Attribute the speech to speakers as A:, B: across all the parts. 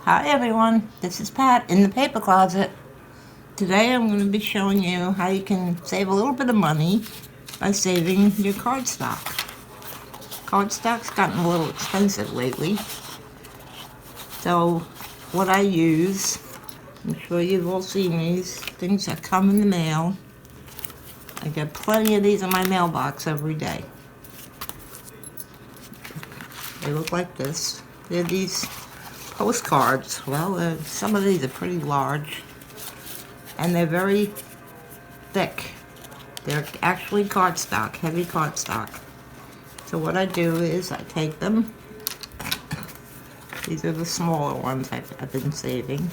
A: Hi everyone, this is Pat in the paper closet. Today I'm going to be showing you how you can save a little bit of money by saving your cardstock. Cardstock's gotten a little expensive lately. So what I use, I'm sure you've all seen these, things that come in the mail. I get plenty of these in my mailbox every day. They look like this. They're these postcards. Well, some of these are pretty large and they're very thick. They're actually cardstock, heavy cardstock. So what I do is I take them. These are the smaller ones I've been saving.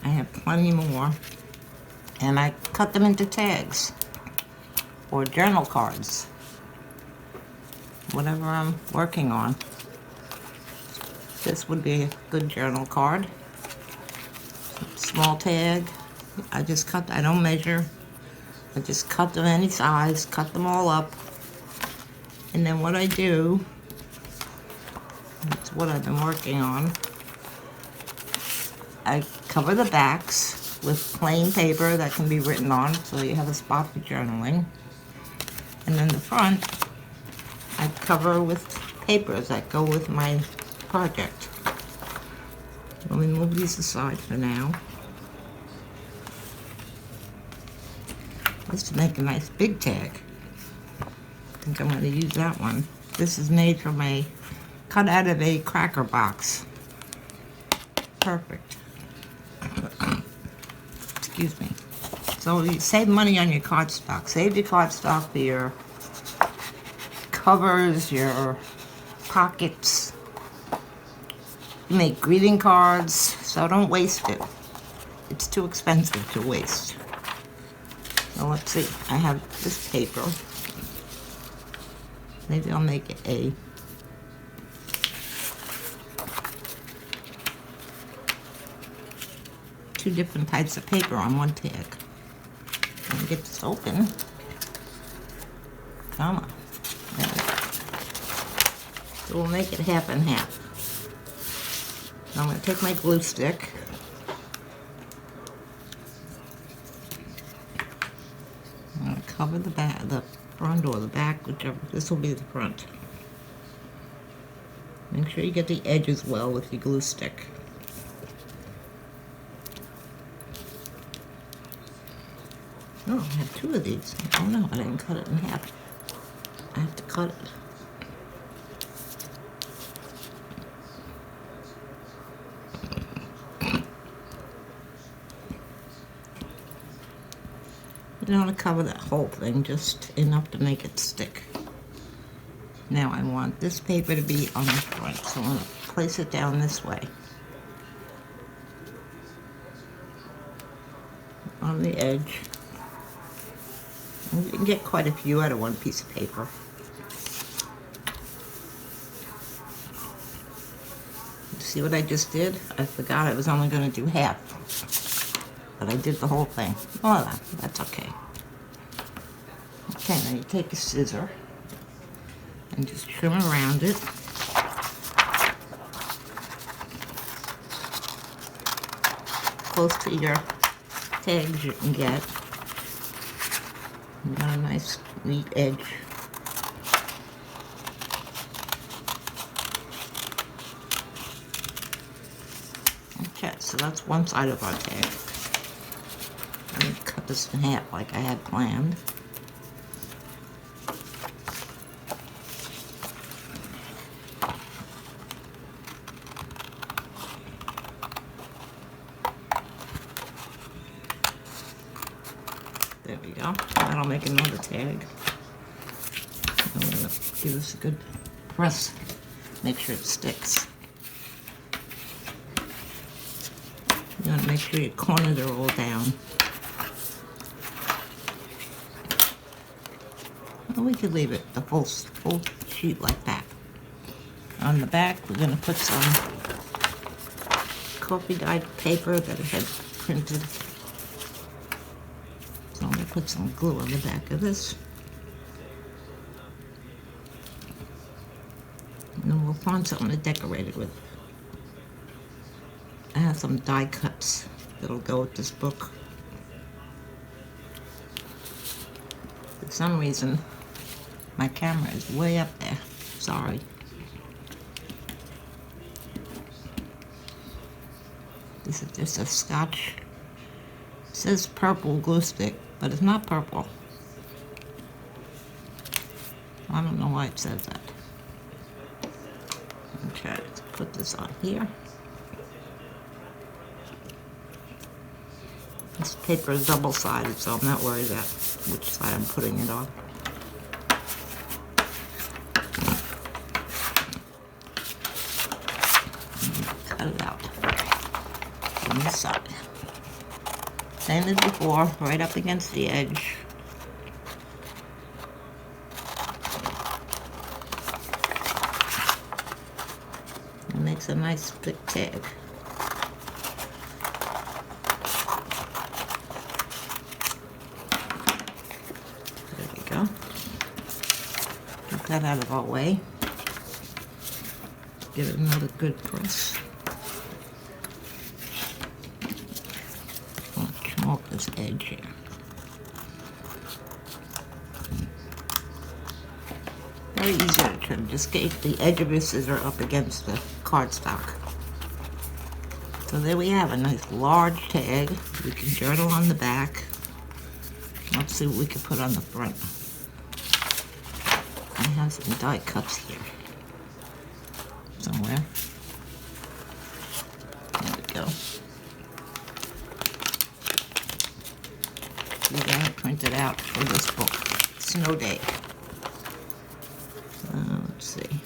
A: I have plenty more. And I cut them into tags or journal cards. Whatever I'm working on. This would be a good journal card. Small tag. I don't measure. I just cut them any size, cut them all up. And then what I do, that's what I've been working on, I cover the backs with plain paper that can be written on, so you have a spot for journaling. And then the front, I cover with papers that go with my project. Let me move these aside for now. Just to make a nice big tag. I think I'm going to use that one. This is made from cut out of a cracker box. Perfect. Excuse me. So you save money on your cardstock. Save your cardstock for your covers, your pockets. You make greeting cards, so don't waste it. It's too expensive to waste. So let's see, I have this paper. Maybe I'll make it two different types of paper on one tag. Let me get this open. Come on. There we go. So we'll make it half and half. Now I'm going to take my glue stick. I'm going to cover the back, the front or the back, whichever. This will be the front. Make sure you get the edges well with your glue stick. Oh, I have two of these. Oh no, I didn't cut it in half. I have to cut it. You don't want to cover that whole thing, just enough to make it stick. Now I want this paper to be on the front, so I'm going to place it down this way. On the edge. And you can get quite a few out of one piece of paper. See what I just did? I forgot I was only going to do half. But I did the whole thing. Oh, that's okay. Okay, now you take a scissor and just trim around it. Close to your tags you can get. You got a nice neat edge. Okay, so that's one side of our tag. Let me cut this in half like I had planned. There we go. That'll make another tag. I'm going to give this a good press. Make sure it sticks. You want to make sure your corners are all down. Well, we could leave it the full sheet like that. On the back, we're going to put some coffee dyed paper that I had printed. So I'm going to put some glue on the back of this. And then we'll find something to decorate it with. I have some die cuts that'll go with this book. For some reason, my camera is way up there. Sorry. This is just a Scotch. It says purple glue stick, but it's not purple. I don't know why it says that. Okay, let's put this on here. This paper is double-sided, so I'm not worried about which side I'm putting it on. Cut it out on this side. Same as before, right up against the edge. It makes a nice thick tag. There we go. Get that out of our way. Give it another good press. I'll trim off this edge here. Very easy to trim. Just get the edge of your scissor up against the cardstock. So there we have a nice large tag. We can journal on the back. Let's see what we can put on the front. I have some die cuts here somewhere. There we go. These I have printed out for this book, Snow Day. Let's see.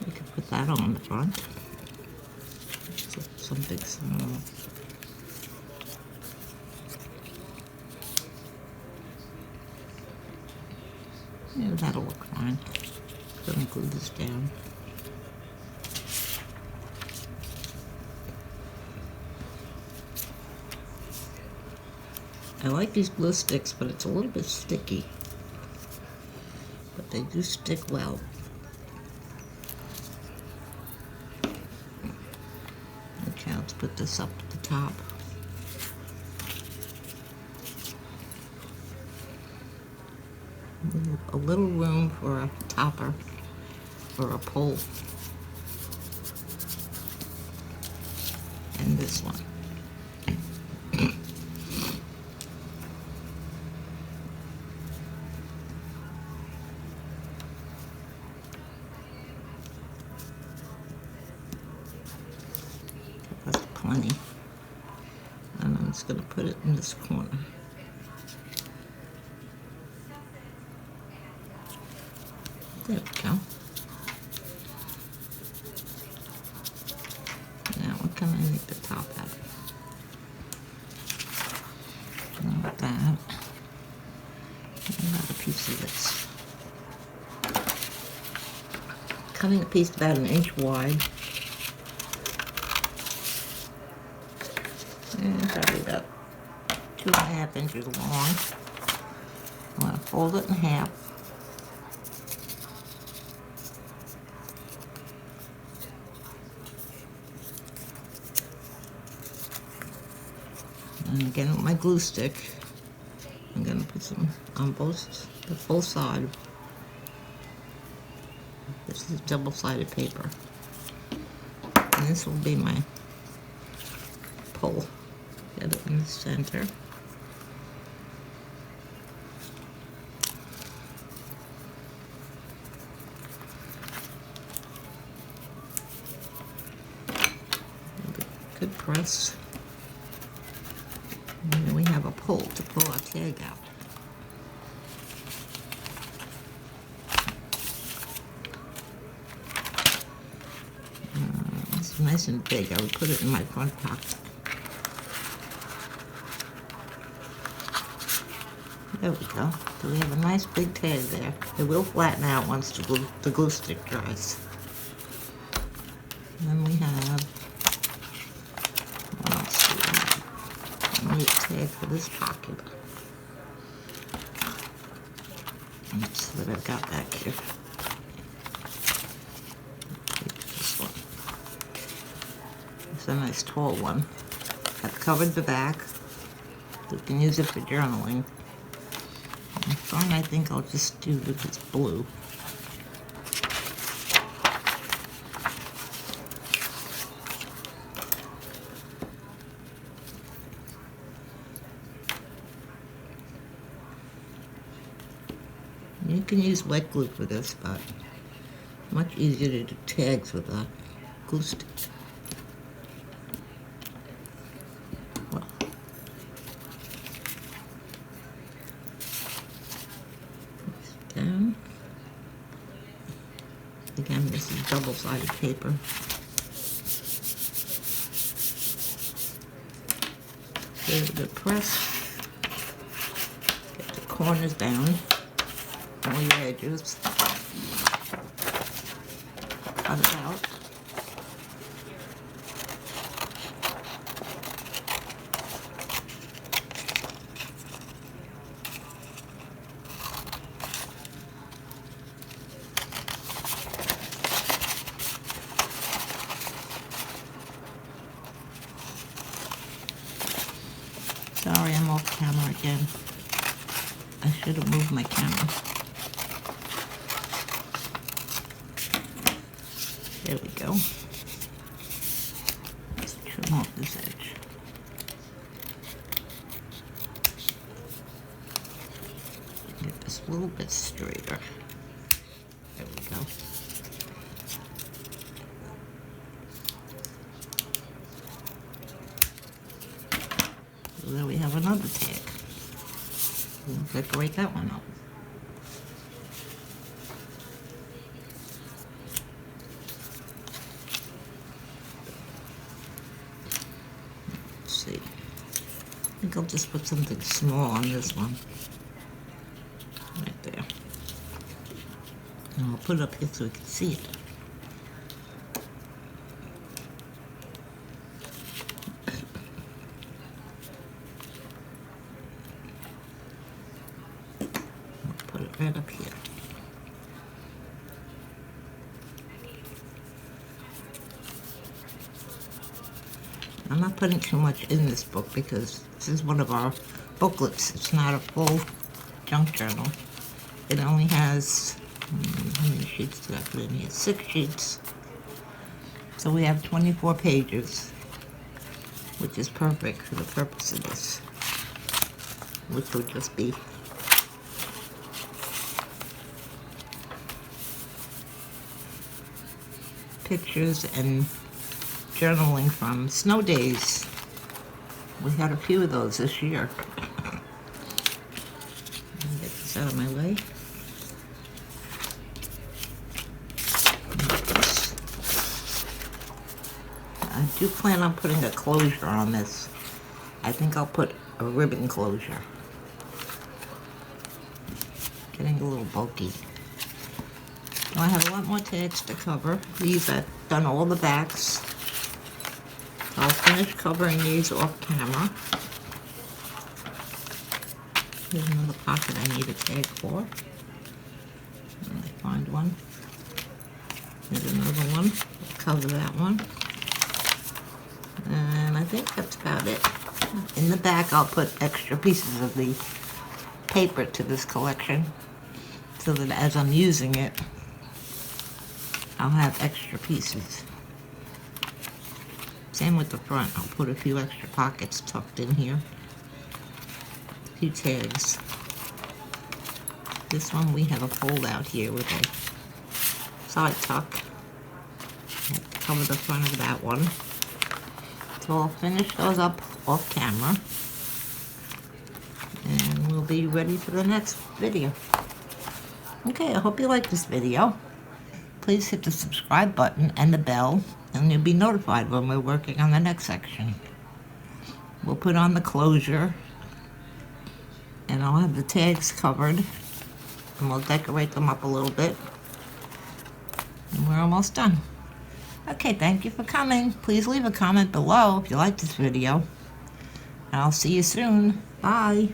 A: We could put that on the front. Some big snow. Yeah, that'll look fine. Gonna glue this down. I like these glue sticks, but it's a little bit sticky. But they do stick well. Okay, let's put this up at the top. A little room for a topper or a pole. And this one. That's plenty. And I'm just going to put it in this corner. There we go. Now what can I make the top out of? Like that. Another piece of this. Cutting a piece about 1 inch wide. And probably about 2.5 inches long. I'm going to fold it in half. And again with my glue stick, I'm going to put some on both sides. This is double-sided paper. And this will be my pole. Get it in the center. Good press. And then we have a pole to pull our tag out. It's nice and big. I would put it in my front pocket. There we go. So we have a nice big tag there. It will flatten out once the glue stick dries. And then we have, what else do we have? I need a tag for this pocket. Let's see what I've got back here. It's a nice tall one. I've covered the back. You can use it for journaling. In front, I think I'll just do this blue. You can use wet glue for this, but much easier to do tags with a glue stick. Well, down. Again, this is double-sided paper. Give it a press. Get the corners down. All your edges. Cut it out. Sorry, I'm off camera again. I should have moved my camera. There we go. Let's trim off this edge. Get this a little bit straighter. There we go. So there we have another tag. We'll decorate that one up. See. I think I'll just put something small on this one. Right there. And I'll put it up here so we can see it. I'll put it right up here. I'm not putting too much in this book because this is one of our booklets. It's not a full junk journal. It only has, how many sheets did I put in here? 6 sheets. So we have 24 pages, which is perfect for the purpose of this, which would just be pictures and journaling from snow days. We had a few of those this year. Let me get this out of my way. I do plan on putting a closure on this. I think I'll put a ribbon closure. Getting a little bulky. Well, I have a lot more tags to cover. These, I've done all the backs. I'll finish covering these off camera. Here's another pocket I need a tag for. Let me find one. Here's another one. I'll cover that one. And I think that's about it. In the back, I'll put extra pieces of the paper to this collection so that as I'm using it, I'll have extra pieces. Same with the front. I'll put a few extra pockets tucked in here. A few tags. This one we have a fold out here with a side tuck. I'll cover the front of that one. So I'll finish those up off camera. And we'll be ready for the next video. Okay, I hope you like this video. Please hit the subscribe button and the bell, and you'll be notified when we're working on the next section. We'll put on the closure, and I'll have the tags covered, and we'll decorate them up a little bit. And we're almost done. Okay, thank you for coming. Please leave a comment below if you like this video. And I'll see you soon. Bye.